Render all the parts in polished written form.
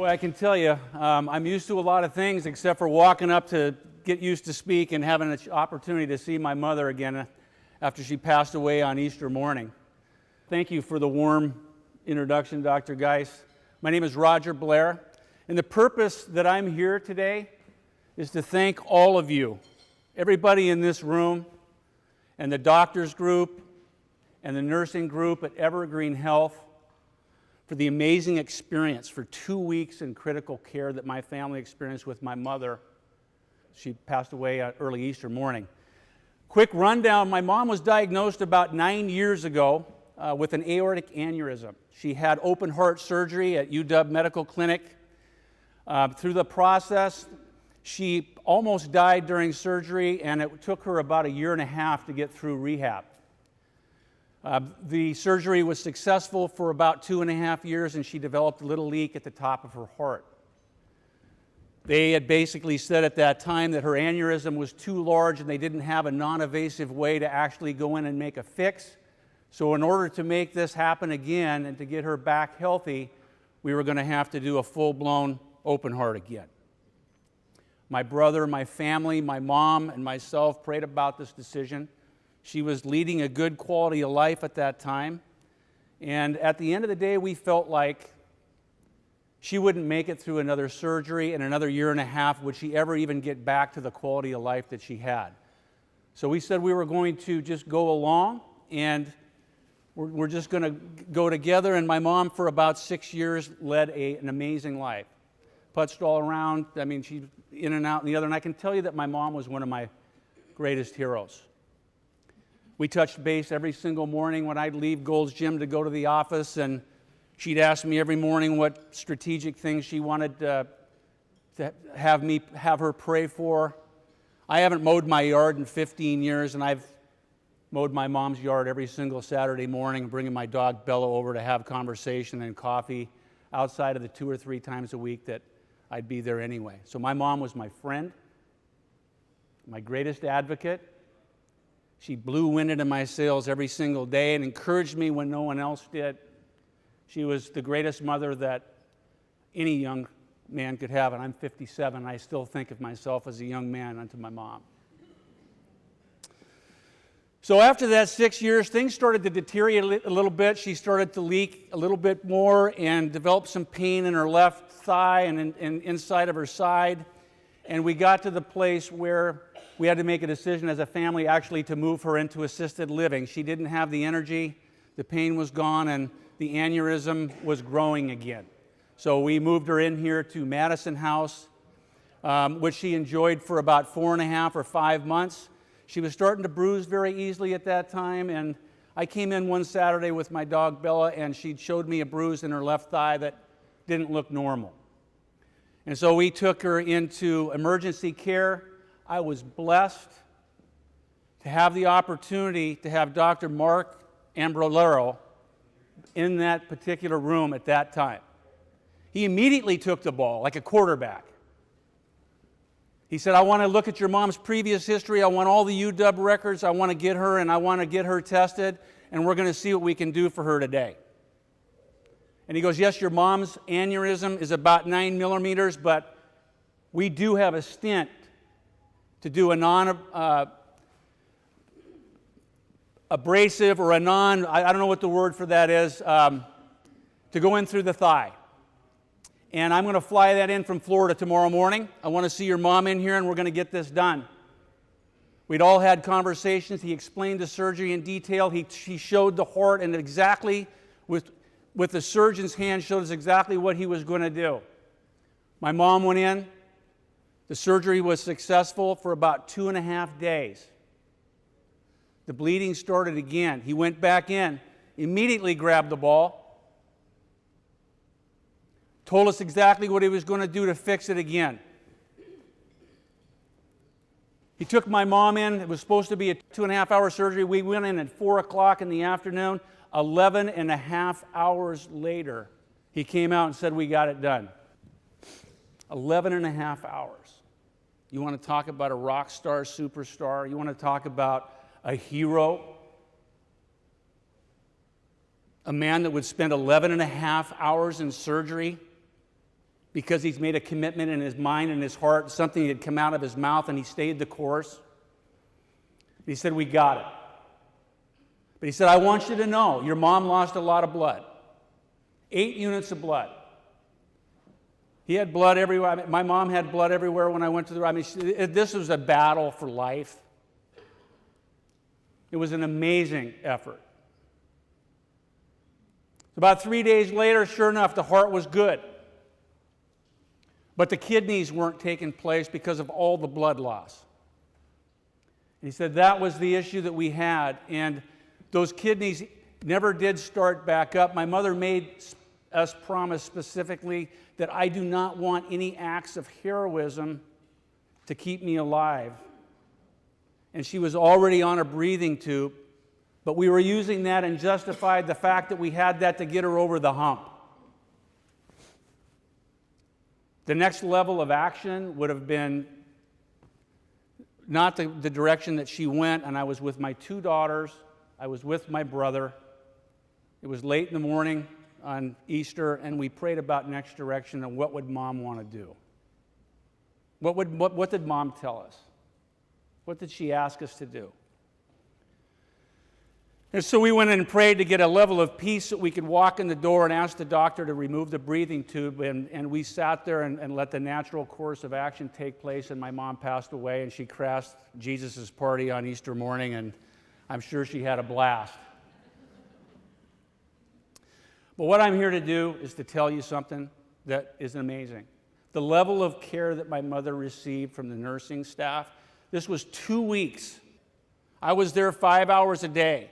Boy, I can tell you, I'm used to a lot of things except for walking up to get used to speak and having an opportunity to see my mother again after she passed away on Easter morning. Thank you for the warm introduction, Dr. Geis. My name is Roger Blier, and the purpose that I'm here today is to thank all of you, everybody in this room, and the doctors group, and the nursing group at EvergreenHealth, for the amazing experience for 2 weeks in critical care that my family experienced with my mother. She passed away early Easter morning. Quick rundown, my mom was diagnosed about 9 years ago with an aortic aneurysm. She had open heart surgery at UW Medical Clinic. Through the process, she almost died during surgery, and it took her about 1.5 years to get through rehab. The surgery was successful for about 2.5 years, and she developed a little leak at the top of her heart. They had basically said at that time that her aneurysm was too large and they didn't have a non-invasive way to actually go in and make a fix. So in order to make this happen again and to get her back healthy, we were going to have to do a full-blown open heart again. My brother, my family, my mom, and myself prayed about this decision. She was leading a good quality of life at that time. And at the end of the day, we felt like she wouldn't make it through another surgery, and another 1.5 years would she ever even get back to the quality of life that she had. So we said we were going to just go along, and we're just going to go together. And my mom, for about 6 years, led an amazing life. Putzed all around. I mean, she's in and out and the other. And I can tell you that my mom was one of my greatest heroes. We touched base every single morning when I'd leave Gold's Gym to go to the office, and she'd ask me every morning what strategic things she wanted to have her pray for. I haven't mowed my yard in 15 years, and I've mowed my mom's yard every single Saturday morning, bringing my dog Bella over to have conversation and coffee outside of the 2 or 3 times a week that I'd be there anyway. So my mom was my friend, my greatest advocate. She blew wind into my sails every single day and encouraged me when no one else did. She was the greatest mother that any young man could have, and I'm 57, and I still think of myself as a young man unto my mom. So after that 6 years, things started to deteriorate a little bit. She started to leak a little bit more and developed some pain in her left thigh and inside of her side. And we got to the place where we had to make a decision as a family actually to move her into assisted living. She didn't have the energy, the pain was gone, and the aneurysm was growing again. So we moved her in here to Madison House, which she enjoyed for about 4.5 or 5 months. She was starting to bruise very easily at that time, and I came in one Saturday with my dog Bella, and she showed me a bruise in her left thigh that didn't look normal. And so we took her into emergency care. I was blessed to have the opportunity to have Dr. Mark Ambrolero in that particular room at that time. He immediately took the ball like a quarterback. He said, I want to look at your mom's previous history. I want all the UW records. I want to get her, and I want to get her tested, and we're going to see what we can do for her today. And he goes, yes, your mom's aneurysm is about 9 millimeters, but we do have a stent to do a non-abrasive or a non, I don't know what the word for that is, to go in through the thigh. And I'm going to fly that in from Florida tomorrow morning. I want to see your mom in here, and we're going to get this done. We'd all had conversations. He explained the surgery in detail. He showed the heart, and exactly with the surgeon's hand showed us exactly what he was going to do. My mom went in. The surgery was successful for about 2.5 days. The bleeding started again. He went back in, immediately grabbed the ball, told us exactly what he was going to do to fix it again. He took my mom in. It was supposed to be a 2.5-hour surgery. We went in at 4 o'clock in the afternoon. 11.5 hours later, he came out and said, we got it done. 11.5 hours. You want to talk about a rock star, superstar? You want to talk about a hero? A man that would spend 11.5 hours in surgery because he's made a commitment in his mind and his heart, something had come out of his mouth, and he stayed the course. He said, we got it. But he said, I want you to know, your mom lost a lot of blood. 8 units of blood. He had blood everywhere. My mom had blood everywhere when I went to the... this was a battle for life. It was an amazing effort. About 3 days later, sure enough, the heart was good. But the kidneys weren't taking place because of all the blood loss. And he said that was the issue that we had, and those kidneys never did start back up. My mother made us promise specifically that I do not want any acts of heroism to keep me alive. And she was already on a breathing tube, but we were using that and justified the fact that we had that to get her over the hump. The next level of action would have been not the direction that she went, and I was with my 2 daughters. I was with my brother. It was late in the morning on Easter, and we prayed about next direction and what would Mom want to do. What did Mom tell us? What did she ask us to do? And so we went in and prayed to get a level of peace that we could walk in the door and ask the doctor to remove the breathing tube, and we sat there and let the natural course of action take place, and my mom passed away, and she crashed Jesus' party on Easter morning, and I'm sure she had a blast. But what I'm here to do is to tell you something that is amazing. The level of care that my mother received from the nursing staff, this was 2 weeks. I was there 5 hours a day,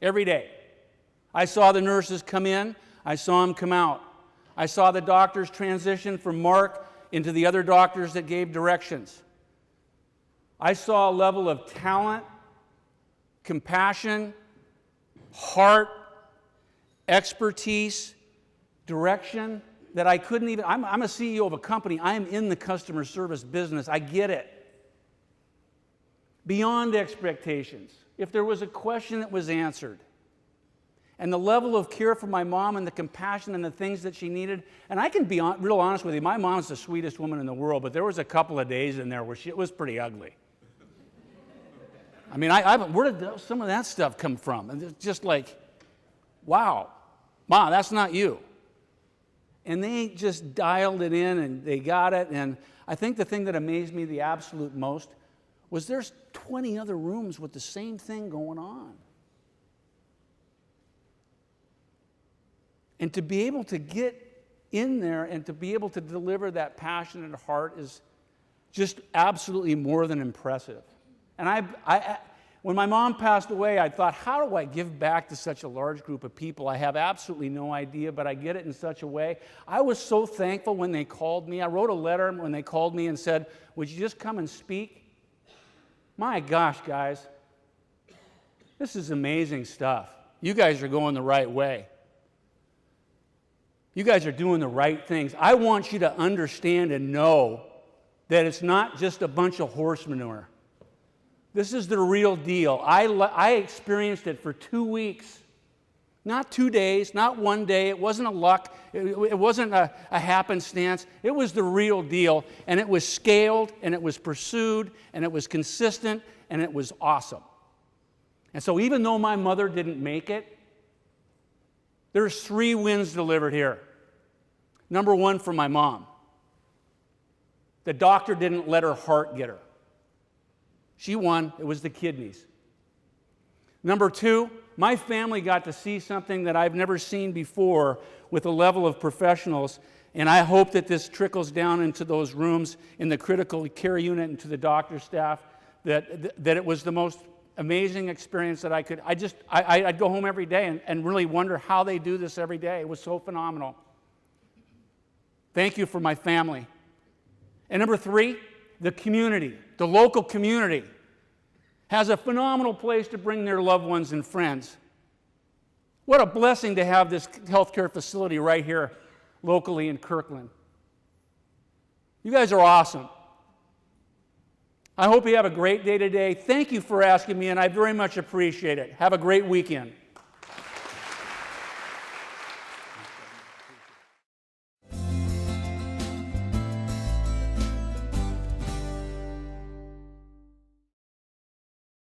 every day. I saw the nurses come in. I saw them come out. I saw the doctors transition from Mark into the other doctors that gave directions. I saw a level of talent, compassion, heart, expertise, direction that I couldn't even... I'm a CEO of a company. I am in the customer service business. I get it. Beyond expectations. If there was a question that was answered. And the level of care for my mom and the compassion and the things that she needed. And I can be real honest with you, my mom's the sweetest woman in the world, but there was a couple of days in there where it was pretty ugly. I mean, where did some of that stuff come from? And it's just like, wow, Ma, that's not you. And they just dialed it in and they got it. And I think the thing that amazed me the absolute most was there's 20 other rooms with the same thing going on. And to be able to get in there and to be able to deliver that passionate heart is just absolutely more than impressive. And when my mom passed away, I thought, how do I give back to such a large group of people? I have absolutely no idea, but I get it in such a way. I was so thankful when they called me. I wrote a letter when they called me and said, would you just come and speak? My gosh, guys, this is amazing stuff. You guys are going the right way. You guys are doing the right things. I want you to understand and know that it's not just a bunch of horse manure. This is the real deal. I experienced it for 2 weeks. Not 2 days, not 1 day. It wasn't a luck. It wasn't a happenstance. It was the real deal. And it was scaled, and it was pursued, and it was consistent, and it was awesome. And so even though my mother didn't make it, there's 3 wins delivered here. Number 1 for my mom. The doctor didn't let her heart get her. She won. It was the kidneys. Number 2, my family got to see something that I've never seen before with a level of professionals, and I hope that this trickles down into those rooms in the critical care unit and to the doctor staff, that it was the most amazing experience that I could. I'd go home every day and really wonder how they do this every day. It was so phenomenal. Thank you for my family. And number 3, the community, the local community, has a phenomenal place to bring their loved ones and friends. What a blessing to have this healthcare facility right here locally in Kirkland. You guys are awesome. I hope you have a great day today. Thank you for asking me, and I very much appreciate it. Have a great weekend.